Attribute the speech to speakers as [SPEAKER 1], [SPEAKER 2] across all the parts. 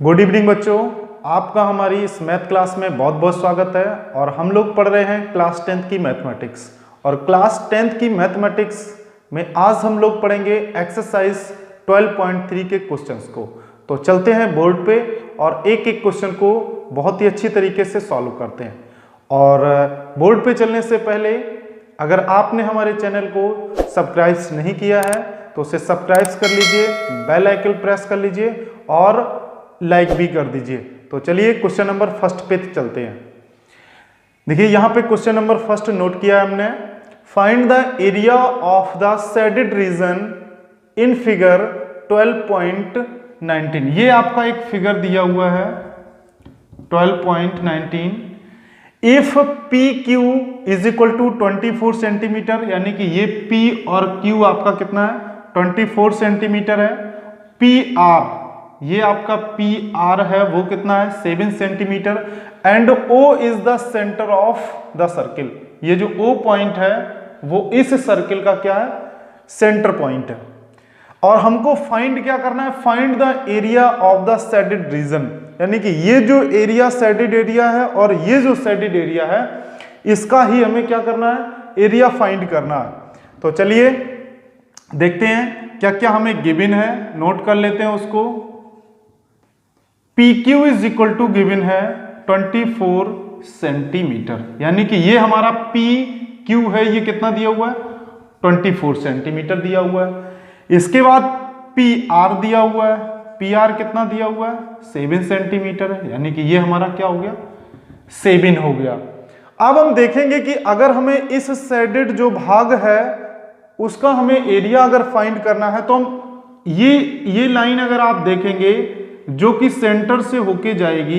[SPEAKER 1] Good evening बच्चों, आपका हमारी इस मैथ क्लास में बहुत बहुत स्वागत है। और हम लोग पढ़ रहे हैं क्लास 10th की मैथमेटिक्स। और क्लास 10th की मैथमेटिक्स में आज हम लोग पढ़ेंगे एक्सरसाइज 12.3 के क्वेश्चंस को। तो चलते हैं बोर्ड पे और एक एक क्वेश्चन को बहुत ही अच्छी तरीके से सॉल्व करते हैं। और बोर्ड पे चलने से पहले अगर आपने हमारे चैनल को सब्सक्राइब नहीं किया है तो उसे सब्सक्राइब कर लीजिए, बेल आइकन प्रेस कर लीजिए और लाइक भी कर दीजिए। तो चलिए क्वेश्चन नंबर फर्स्ट पे चलते हैं। देखिए यहाँ पे क्वेश्चन नंबर फर्स्ट नोट किया है हमने। Find the area of the shaded region in figure 12.19। ये आपका एक फिगर दिया हुआ है 12.19। If P Q is equal to 24 centimetre, यानी कि ये पी और क्यू आपका कितना है 24 सेंटीमीटर है। पी आर, ये आपका पी आर है वो कितना है 7 centimetre. And O is the centre of the circle, ये जो ओ पॉइंट है वो इस सर्किल का क्या है सेंटर पॉइंट है। और हमको फाइंड क्या करना है, find the area of the shaded reason, यानी कि ये जो एरिया शेडेड एरिया है और ये जो शेडेड एरिया है इसका ही हमें क्या करना है एरिया फाइंड करना है। तो चलिए देखते हैं क्या क्या हमें गिवन है, नोट कर लेते हैं उसको। P Q is equal to given है 24 सेंटीमीटर, यानी कि ये हमारा पी क्यू है, ये कितना दिया हुआ है 24 सेंटीमीटर दिया हुआ है। इसके बाद पी आर दिया हुआ है, पी आर कितना दिया हुआ है 7 सेंटीमीटर है, यानी कि ये हमारा क्या हो गया 7 हो गया। अब हम देखेंगे कि अगर हमें इस शेडेड जो भाग है उसका हमें एरिया अगर फाइंड करना है तो हम ये लाइन अगर आप देखेंगे जो कि सेंटर से होके जाएगी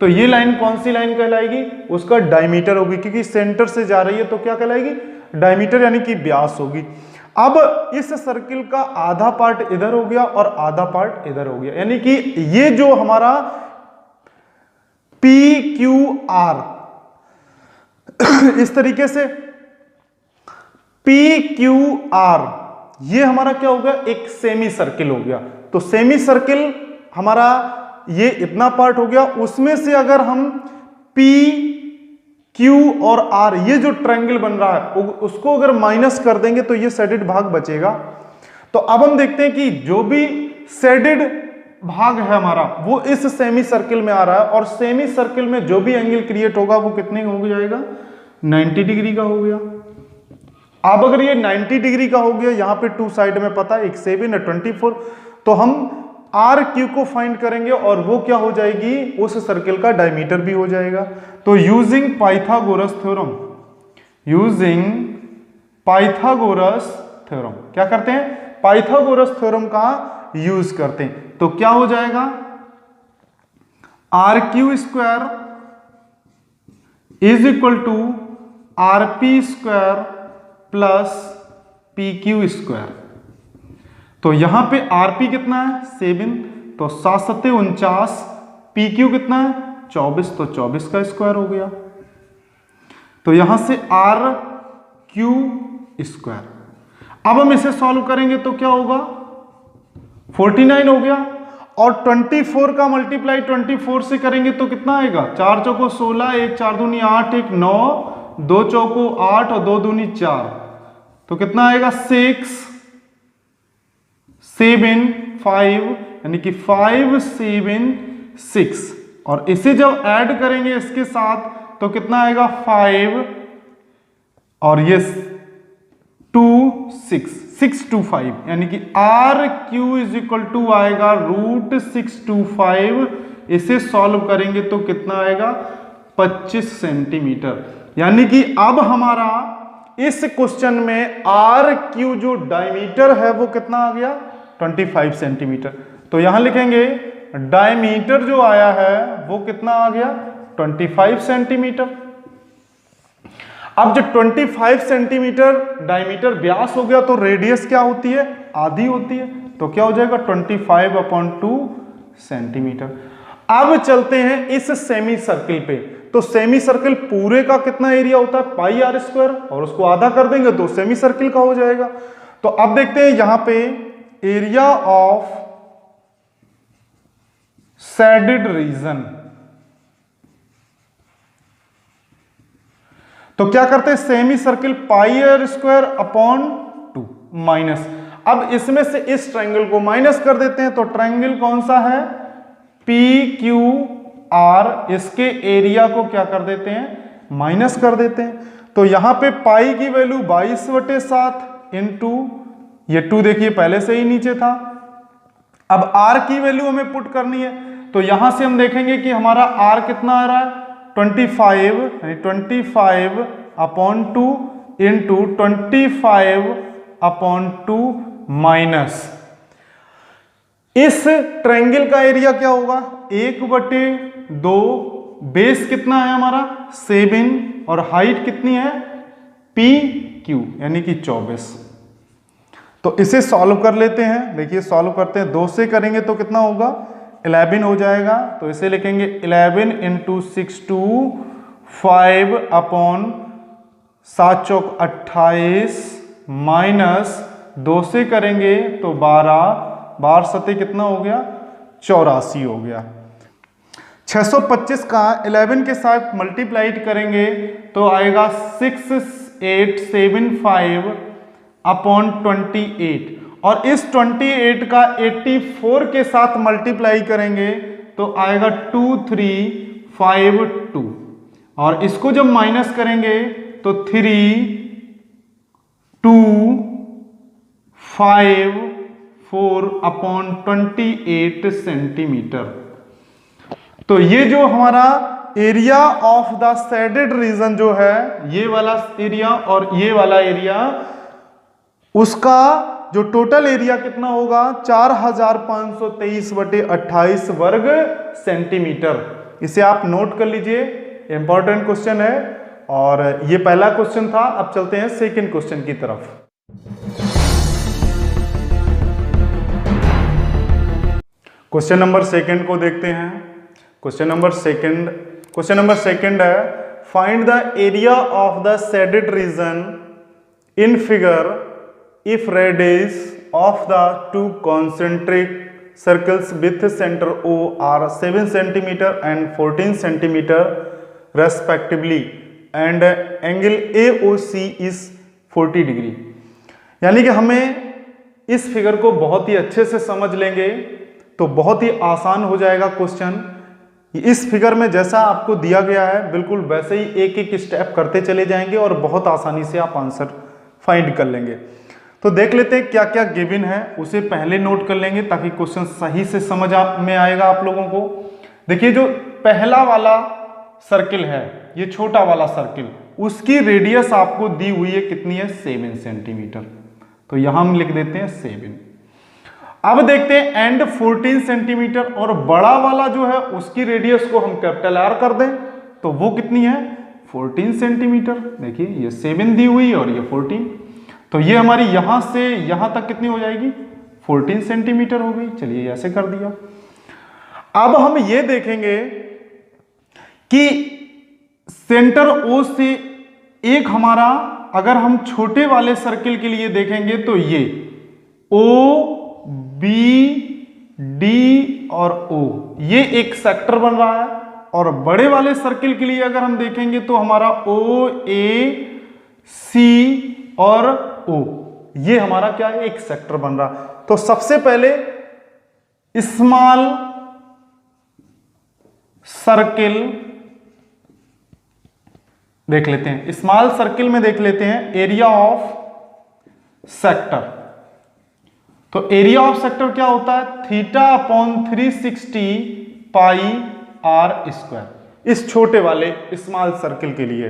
[SPEAKER 1] तो ये लाइन कौन सी लाइन कहलाएगी, उसका डायमीटर होगी, क्योंकि सेंटर से जा रही है तो क्या कहलाएगी डायमीटर, यानी कि व्यास होगी। अब इस सर्किल का आधा पार्ट इधर हो गया और आधा पार्ट इधर हो गया, यानी कि ये जो हमारा पी क्यू आर इस तरीके से पी क्यू आर ये हमारा क्या हो गया एक सेमी सर्किल हो गया। तो सेमी सर्किल हमारा ये इतना पार्ट हो गया, उसमें से अगर हम P, Q और R ये जो ट्रायंगल बन रहा है उसको अगर माइनस कर देंगे तो ये शेडेड भाग बचेगा। तो अब हम देखते हैं कि जो भी शेडेड भाग है हमारा वो इस सेमी सर्किल में आ रहा है और सेमी सर्किल में जो भी एंगल क्रिएट होगा वो कितने का हो जाएगा 90 डिग्री का हो गया। अब अगर ये 90 डिग्री का हो गया, यहां पे टू साइड में पता है एक 7 है 24, तो हम आर क्यू को फाइंड करेंगे और वो क्या हो जाएगी उस सर्किल का डायमीटर भी हो जाएगा। तो using Pythagoras theorem, using Pythagoras theorem क्या करते हैं पाइथागोरस थ्योरम का यूज करते हैं। तो क्या हो जाएगा R Q square is equal to R P square plus P Q square. तो यहां पे आरपी कितना है 7, तो 7 7 49, पी क्यू कितना है 24, तो 24 का स्क्वायर हो गया। तो यहां से आर क्यू स्क्वायर। अब हम इसे सॉल्व करेंगे तो क्या होगा 49 हो गया, और 24 का मल्टीप्लाई 24 से करेंगे तो कितना आएगा 4 चौको 16, 1 4 दूनी 8, 1 9, 2 चौको 8 और 2 दूनी 4, तो कितना आएगा 6 7 5, यानी कि 5 7 6, और इसे जब ऐड करेंगे इसके साथ तो कितना आएगा 5 और ये 2 6 2 5, यानी कि R Q is equal to आएगा √625। इसे सॉल्व करेंगे तो कितना आएगा 25 सेंटीमीटर। यानी कि अब हमारा इस क्वेश्चन में आर क्यू जो डायमीटर है वो कितना आ गया 25 सेंटीमीटर। तो यहां लिखेंगे डायमीटर जो आया है वो कितना आ गया 25 सेंटीमीटर। अब जब 25 सेंटीमीटर डायमीटर व्यास हो गया तो रेडियस क्या होती है आधी होती है, तो क्या हो जाएगा 25/2 सेंटीमीटर। अब चलते हैं इस सेमी सर्किल पे। तो सेमी सर्किल पूरे का कितना एरिया होता है पाई आर स्क्वायर, और उसको आधा कर देंगे तो सेमी सर्किल का हो जाएगा। तो अब देखते हैं यहां पे एरिया ऑफ शेडेड रीजन। तो क्या करते हैं, semicircle pi R square upon 2 minus. अब इसमें से इस ट्रायंगल को माइनस कर देते हैं, तो ट्रायंगल कौन सा है, पी क्यू आर, इसके एरिया को क्या कर देते हैं, माइनस कर देते हैं। तो यहां पे पाई की वैल्यू 22/7 इंटू ये 2 देखिए पहले से ही नीचे था। अब आर की वैल्यू हमें पुट करनी है, तो यहां से हम देखेंगे कि हमारा आर कितना आ रहा है, 25 यानी 25/2 इंटू 25/2 माइनस इस ट्रायंगल का एरिया क्या होगा, 1/2, बेस कितना है हमारा 7 और हाइट कितनी है पी क्यू यानी कि 24। तो इसे सॉल्व कर लेते हैं। देखिए सॉल्व करते हैं, 2 से करेंगे तो कितना होगा 11 हो जाएगा। तो इसे लिखेंगे 11 इंटू 6 2 5/7 चौक 28 माइनस 2 से करेंगे तो 12 सते कितना हो गया 84 हो गया। 625 का 11 के साथ मल्टीप्लाइड करेंगे तो आएगा 6875/28 और इस 28 का 84 के साथ मल्टीप्लाई करेंगे तो आएगा 2352 और इसको जब माइनस करेंगे तो 3254/28 सेंटीमीटर। तो ये जो हमारा area of the shaded reason जो है, ये वाला एरिया और ये वाला एरिया, उसका जो टोटल एरिया कितना होगा 4523/28 वर्ग सेंटीमीटर। इसे आप नोट कर लीजिए, इंपॉर्टेंट क्वेश्चन है और ये पहला क्वेश्चन था। अब चलते हैं सेकंड क्वेश्चन की तरफ। क्वेश्चन नंबर सेकंड को देखते हैं। क्वेश्चन नंबर सेकंड है, find the area of the shaded region in figure if radius of the two concentric circles with center O are 7 cm and 14 cm respectively and angle AOC is 40 degree. यानी कि हमें इस figure को बहुत ही अच्छे से समझ लेंगे तो बहुत ही आसान हो जाएगा क्वेश्चन। इस फिगर में जैसा आपको दिया गया है बिल्कुल वैसे ही एक एक स्टेप करते चले जाएंगे और बहुत आसानी से आप आंसर फाइंड कर लेंगे। तो देख लेते हैं क्या क्या गिवन है, उसे पहले नोट कर लेंगे ताकि क्वेश्चन सही से समझ में आएगा आप लोगों को। देखिए जो पहला वाला सर्किल है, ये छोटा वाला सर्किल, उसकी रेडियस आपको दी हुई है कितनी है 7 सेंटीमीटर। तो यहां हम लिख देते हैं 7। अब देखते हैं एंड 14 सेंटीमीटर और बड़ा वाला जो है उसकी रेडियस को हम कैपिटल आर कर दें तो वो कितनी है 14 सेंटीमीटर। देखिए ये 7 दी हुई और ये 14, तो ये हमारी यहां से यहां तक कितनी हो जाएगी 14 सेंटीमीटर हो गई। चलिए ऐसे कर दिया। अब हम ये देखेंगे कि सेंटर ओ से एक हमारा, अगर हम छोटे वाले सर्किल के लिए देखेंगे तो ये ओ बी डी और ओ ये एक सेक्टर बन रहा है और बड़े वाले सर्किल के लिए अगर हम देखेंगे तो हमारा ओ ए सी और ओ ये हमारा क्या है एक सेक्टर बन रहा। तो सबसे पहले स्मॉल सर्किल देख लेते हैं। स्मॉल सर्किल में देख लेते हैं एरिया ऑफ सेक्टर। तो एरिया ऑफ सेक्टर क्या होता है θ/360 पाई आर स्क्वायर इस छोटे वाले स्मॉल सर्किल के लिए।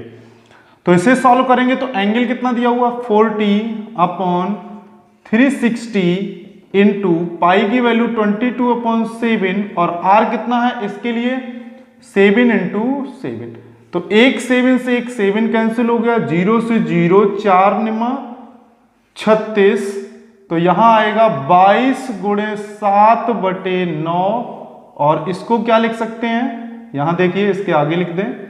[SPEAKER 1] तो इसे सॉल्व करेंगे तो एंगल कितना दिया हुआ 40/360 इंटू पाई की वैल्यू 22/7 और आर कितना है इसके लिए 7 इंटू 7। तो एक 7 से एक 7 कैंसिल हो गया, 0 से 0 4 निमा 36। तो यहां आएगा 22 × 7/9 और इसको क्या लिख सकते हैं, यहां देखिए इसके आगे लिख दें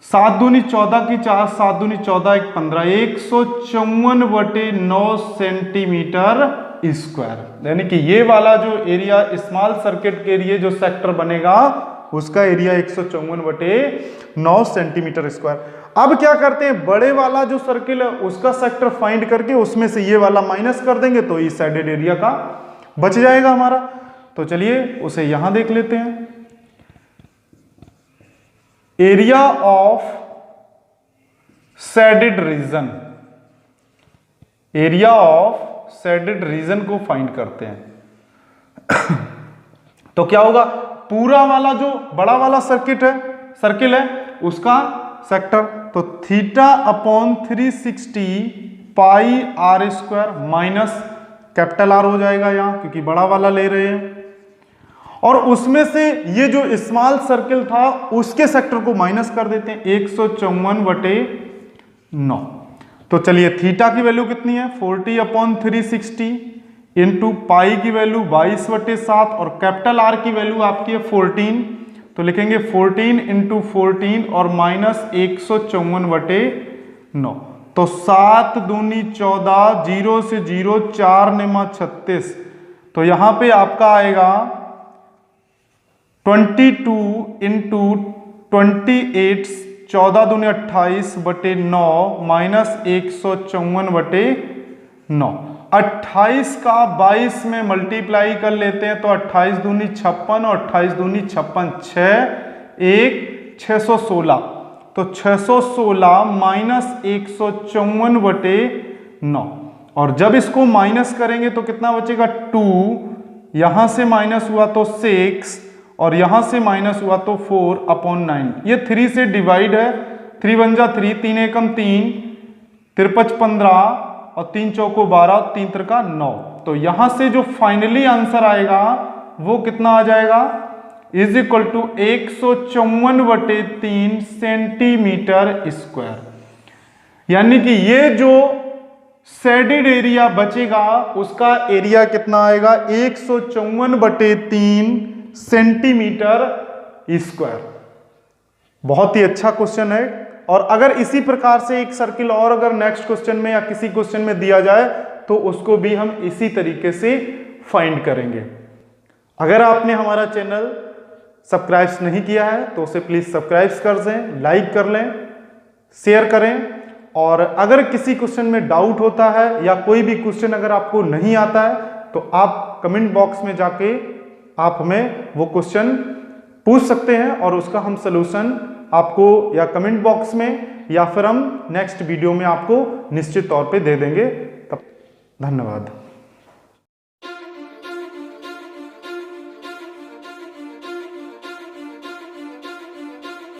[SPEAKER 1] 7 दूनी 14 की 4 7 दूनी 14 1 15 154/9 सेंटीमीटर स्क्वायर। यानी कि ये वाला जो एरिया स्मॉल सर्किट के लिए जो सेक्टर बनेगा उसका एरिया 154/9 सेंटीमीटर स्क्वायर। अब क्या करते हैं, बड़े वाला जो सर्किल है उसका सेक्टर फाइंड करके उसमें से ये वाला माइनस कर देंगे तो इस साइडेड एरिया का बच जाएगा हमारा। तो चलिए उसे यहां देख लेते हैं। Area of shaded region, area of shaded region को फाइंड करते हैं। तो क्या होगा, पूरा वाला जो बड़ा वाला सर्किल है उसका सेक्टर, तो θ/360 पाई r square minus capital R हो जाएगा यहां क्योंकि बड़ा वाला ले रहे हैं, और उसमें से ये जो स्मॉल सर्किल था उसके सेक्टर को माइनस कर देते हैं 154/9। तो चलिए थीटा की वैल्यू कितनी है 40/360 इंटू पाई की वैल्यू 22/7 और कैपिटल R की वैल्यू आपकी है 14, तो लिखेंगे 14 इंटू 14 और माइनस 154/9। तो 7 दूनी 14, 0 से 0, 4 निमा 36, तो यहां पे आपका आएगा 22 इंटू 28, 14 दूनी 28/9 माइनस 154/9। 28 का 22 में मल्टीप्लाई कर लेते हैं तो 28 दूनी 56 और 28 दूनी 56, 6 616, तो 616 माइनस 154/9। और जब इसको माइनस करेंगे तो कितना बचेगा 2, यहां से माइनस हुआ तो 6 और यहां से माइनस हुआ तो 4/9। ये 3 से डिवाइड है, 3 × 3, 3 एकम 3, 53 15 और 3 चौको 12, 3 त्रिका 9। तो यहां से जो फाइनली आंसर आएगा वो कितना आ जाएगा, is equal to 154/3 centimetre square. यानी कि ये जो शेडेड एरिया बचेगा उसका एरिया कितना आएगा 154/3 सेंटीमीटर स्क्वायर। बहुत ही अच्छा क्वेश्चन है। और अगर इसी प्रकार से एक सर्किल और अगर नेक्स्ट क्वेश्चन में या किसी क्वेश्चन में दिया जाए तो उसको भी हम इसी तरीके से फाइंड करेंगे। अगर आपने हमारा चैनल सब्सक्राइब नहीं किया है तो उसे प्लीज सब्सक्राइब कर दें, लाइक कर लें, शेयर करें। और अगर किसी क्वेश्चन में डाउट होता है या कोई भी क्वेश्चन अगर आपको नहीं आता है तो आप कमेंट बॉक्स में जाके आप हमें वो क्वेश्चन पूछ सकते हैं और उसका हम सलूशन आपको या कमेंट बॉक्स में या फिर हम नेक्स्ट वीडियो में आपको निश्चित तौर पे दे देंगे। तब धन्यवाद।